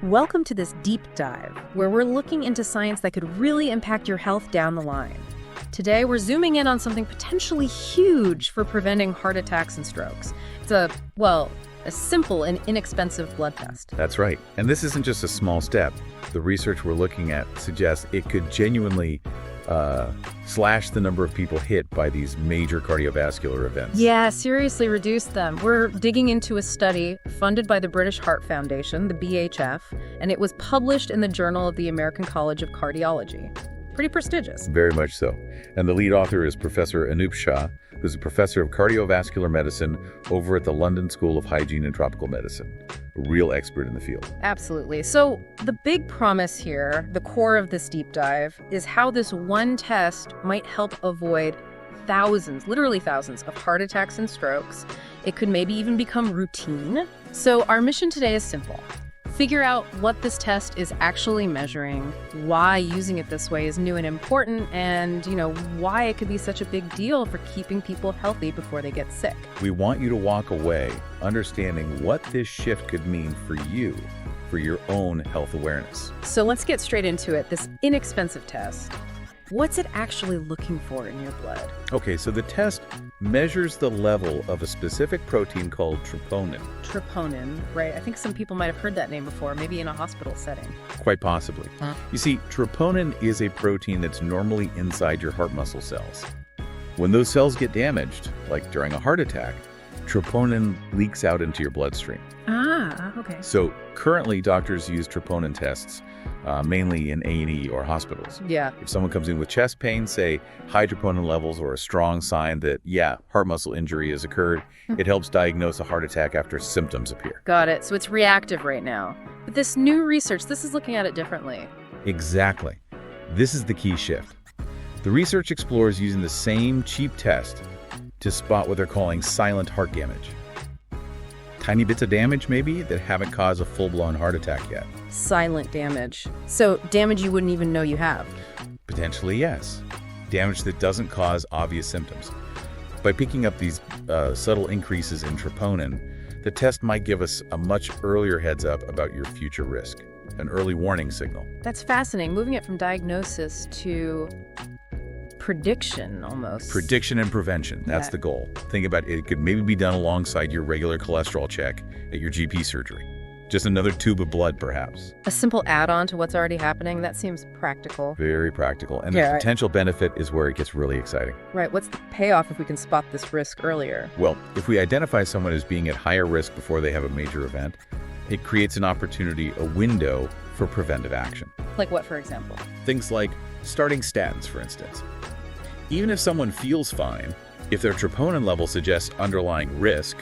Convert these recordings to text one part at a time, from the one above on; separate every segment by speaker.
Speaker 1: Welcome to this deep dive, where we're looking into science that could really impact your health down the line. Today, we're zooming in on something potentially huge for preventing heart attacks and strokes. It's a simple and inexpensive blood test.
Speaker 2: That's right. And this isn't just a small step. The research we're looking at suggests it could genuinely slash the number of people hit by these major cardiovascular events.
Speaker 1: Yeah, seriously reduce them. We're digging into a study funded by the British Heart Foundation, the BHF, and it was published in the Journal of the American College of Cardiology. Pretty prestigious.
Speaker 2: Very much so. And the lead author is Professor Anup Shah, who's a professor of cardiovascular medicine over at the London School of Hygiene and Tropical Medicine, a real expert in the field.
Speaker 1: Absolutely. So the big promise here, the core of this deep dive, is how this one test might help avoid thousands, literally thousands, of heart attacks and strokes. It could maybe even become routine. So our mission today is simple. Figure out what this test is actually measuring, why using it this way is new and important, and, why it could be such a big deal for keeping people healthy before they get sick.
Speaker 2: We want you to walk away understanding what this shift could mean for you, for your own health awareness.
Speaker 1: So let's get straight into it. This inexpensive test. What's it actually looking for in your blood?
Speaker 2: Okay, so the test measures the level of a specific protein called troponin.
Speaker 1: Troponin, right? I think some people might have heard that name before, maybe in a hospital setting.
Speaker 2: Quite possibly. You see, troponin is a protein that's normally inside your heart muscle cells. When those cells get damaged, like during a heart attack, troponin leaks out into your bloodstream.
Speaker 1: Ah, okay.
Speaker 2: So currently, doctors use troponin tests mainly in A&E or hospitals.
Speaker 1: Yeah.
Speaker 2: If someone comes in with chest pain, say high troponin levels or a strong sign that, heart muscle injury has occurred, it helps diagnose a heart attack after symptoms appear.
Speaker 1: Got it. So it's reactive right now. But this new research, this is looking at it differently.
Speaker 2: Exactly. This is the key shift. The research explores using the same cheap test to spot what they're calling silent heart damage. Tiny bits of damage, maybe, that haven't caused a full-blown heart attack yet.
Speaker 1: Silent damage. So damage you wouldn't even know you have.
Speaker 2: Potentially, yes. Damage that doesn't cause obvious symptoms. By picking up these subtle increases in troponin, the test might give us a much earlier heads up about your future risk, an early warning signal.
Speaker 1: That's fascinating. Moving it from diagnosis to prediction, almost.
Speaker 2: Prediction and prevention. That's the goal. Think about it. It could maybe be done alongside your regular cholesterol check at your GP surgery. Just another tube of blood, perhaps.
Speaker 1: A simple add-on to what's already happening. That seems practical.
Speaker 2: Very practical. And the potential benefit is where it gets really exciting.
Speaker 1: Right. What's the payoff if we can spot this risk earlier?
Speaker 2: Well, if we identify someone as being at higher risk before they have a major event, it creates an opportunity, a window for preventive action.
Speaker 1: Like what, for example?
Speaker 2: Things like starting statins, for instance. Even if someone feels fine, if their troponin level suggests underlying risk,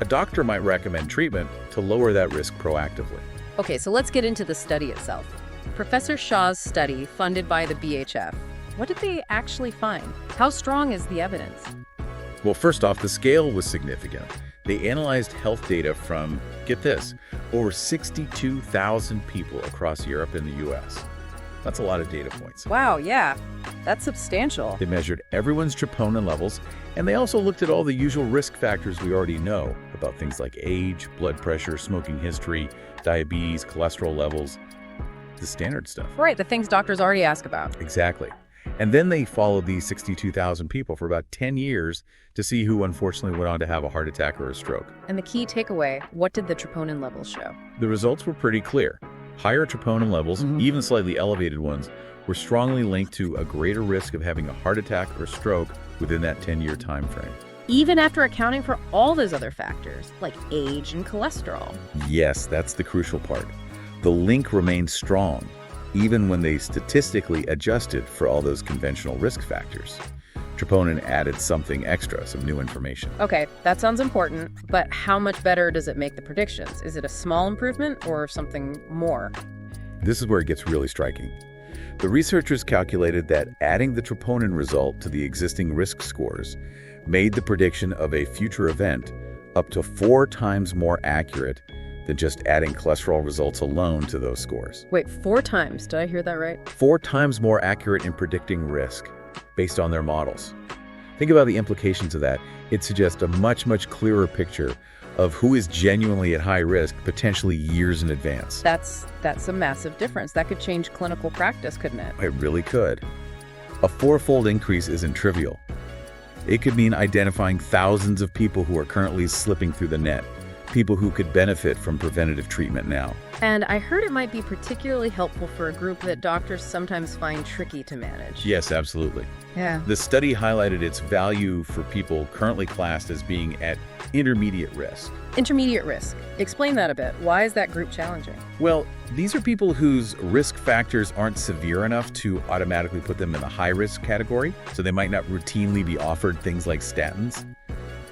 Speaker 2: a doctor might recommend treatment to lower that risk proactively.
Speaker 1: Okay, so let's get into the study itself. Professor Shah's study, funded by the BHF. What did they actually find? How strong is the evidence?
Speaker 2: Well, first off, the scale was significant. They analyzed health data from, get this, over 62,000 people across Europe and the US. That's a lot of data points.
Speaker 1: Wow, yeah. That's substantial.
Speaker 2: They measured everyone's troponin levels, and they also looked at all the usual risk factors we already know about things like age, blood pressure, smoking history, diabetes, cholesterol levels, the standard stuff.
Speaker 1: Right, the things doctors already ask about.
Speaker 2: Exactly. And then they followed these 62,000 people for about 10 years to see who unfortunately went on to have a heart attack or a stroke.
Speaker 1: And the key takeaway, what did the troponin levels show?
Speaker 2: The results were pretty clear. Higher troponin levels, even slightly elevated ones, were strongly linked to a greater risk of having a heart attack or stroke within that 10-year time frame.
Speaker 1: Even after accounting for all those other factors, like age and cholesterol.
Speaker 2: Yes, that's the crucial part. The link remained strong, even when they statistically adjusted for all those conventional risk factors. Troponin added something extra, some new information.
Speaker 1: Okay, that sounds important, but how much better does it make the predictions? Is it a small improvement or something more?
Speaker 2: This is where it gets really striking. The researchers calculated that adding the troponin result to the existing risk scores made the prediction of a future event up to 4 times more accurate than just adding cholesterol results alone to those scores.
Speaker 1: Wait, 4 times? Did I hear that right?
Speaker 2: 4 times more accurate in predicting risk based on their models. Think about the implications of that. It suggests a much, much clearer picture of who is genuinely at high risk, potentially years in advance.
Speaker 1: That's a massive difference. That could change clinical practice, couldn't it?
Speaker 2: It really could. A fourfold increase isn't trivial. It could mean identifying thousands of people who are currently slipping through the net, people who could benefit from preventative treatment now.
Speaker 1: And I heard it might be particularly helpful for a group that doctors sometimes find tricky to manage.
Speaker 2: Yes, absolutely.
Speaker 1: Yeah.
Speaker 2: The study highlighted its value for people currently classed as being at intermediate risk.
Speaker 1: Intermediate risk. Explain that a bit. Why is that group challenging?
Speaker 2: Well, these are people whose risk factors aren't severe enough to automatically put them in the high-risk category, so they might not routinely be offered things like statins.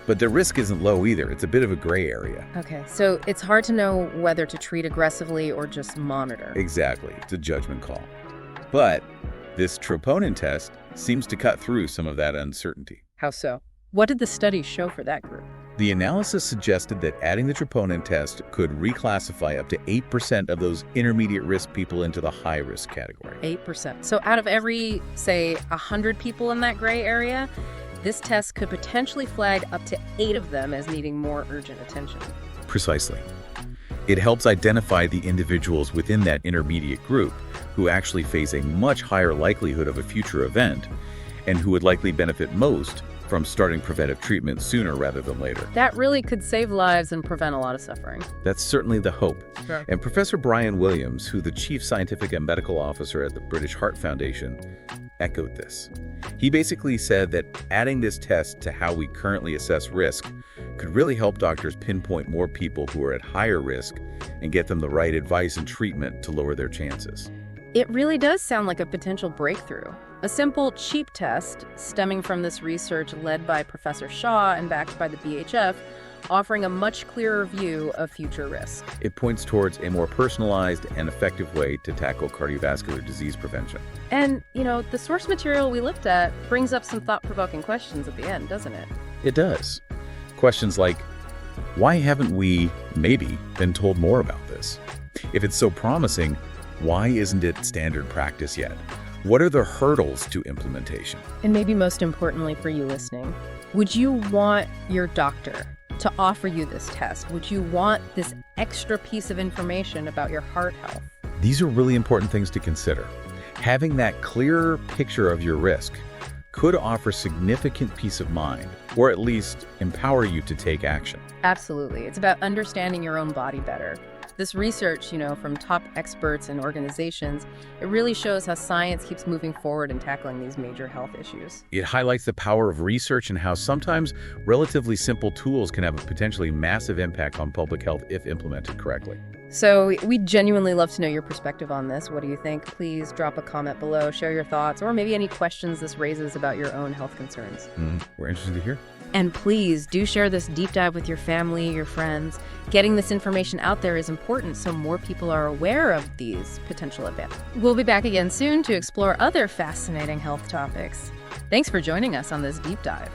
Speaker 2: But their risk isn't low either. It's a bit of a gray area.
Speaker 1: Okay, so it's hard to know whether to treat aggressively or just monitor.
Speaker 2: Exactly. It's a judgment call. But this troponin test seems to cut through some of that uncertainty.
Speaker 1: How so? What did the study show for that group?
Speaker 2: The analysis suggested that adding the troponin test could reclassify up to 8% of those intermediate risk people into the high-risk category.
Speaker 1: 8%. So out of every, say, 100 people in that gray area, this test could potentially flag up to 8 of them as needing more urgent attention.
Speaker 2: Precisely. It helps identify the individuals within that intermediate group who actually face a much higher likelihood of a future event and who would likely benefit most from starting preventive treatment sooner rather than later.
Speaker 1: That really could save lives and prevent a lot of suffering.
Speaker 2: That's certainly the hope.
Speaker 1: Sure.
Speaker 2: And Professor Brian Williams, who's the Chief Scientific and Medical Officer at the British Heart Foundation, echoed this. He basically said that adding this test to how we currently assess risk could really help doctors pinpoint more people who are at higher risk and get them the right advice and treatment to lower their chances.
Speaker 1: It really does sound like a potential breakthrough. A simple, cheap test stemming from this research led by Professor Shaw and backed by the BHF, offering a much clearer view of future risk.
Speaker 2: It points towards a more personalized and effective way to tackle cardiovascular disease prevention.
Speaker 1: And, the source material we looked at brings up some thought-provoking questions at the end, doesn't it?
Speaker 2: It does. Questions like, why haven't we, maybe, been told more about this? If it's so promising, why isn't it standard practice yet? What are the hurdles to implementation?
Speaker 1: And maybe most importantly for you listening, would you want your doctor to offer you this test? Would you want this extra piece of information about your heart health?
Speaker 2: These are really important things to consider. Having that clearer picture of your risk could offer significant peace of mind, or at least empower you to take action.
Speaker 1: Absolutely. It's about understanding your own body better. This research, from top experts and organizations, it really shows how science keeps moving forward in tackling these major health issues.
Speaker 2: It highlights the power of research and how sometimes relatively simple tools can have a potentially massive impact on public health if implemented correctly.
Speaker 1: So we'd genuinely love to know your perspective on this. What do you think? Please drop a comment below, share your thoughts, or maybe any questions this raises about your own health concerns.
Speaker 2: We're interested to hear.
Speaker 1: And please do share this deep dive with your family, your friends. Getting this information out there is important so more people are aware of these potential events. We'll be back again soon to explore other fascinating health topics. Thanks for joining us on this deep dive.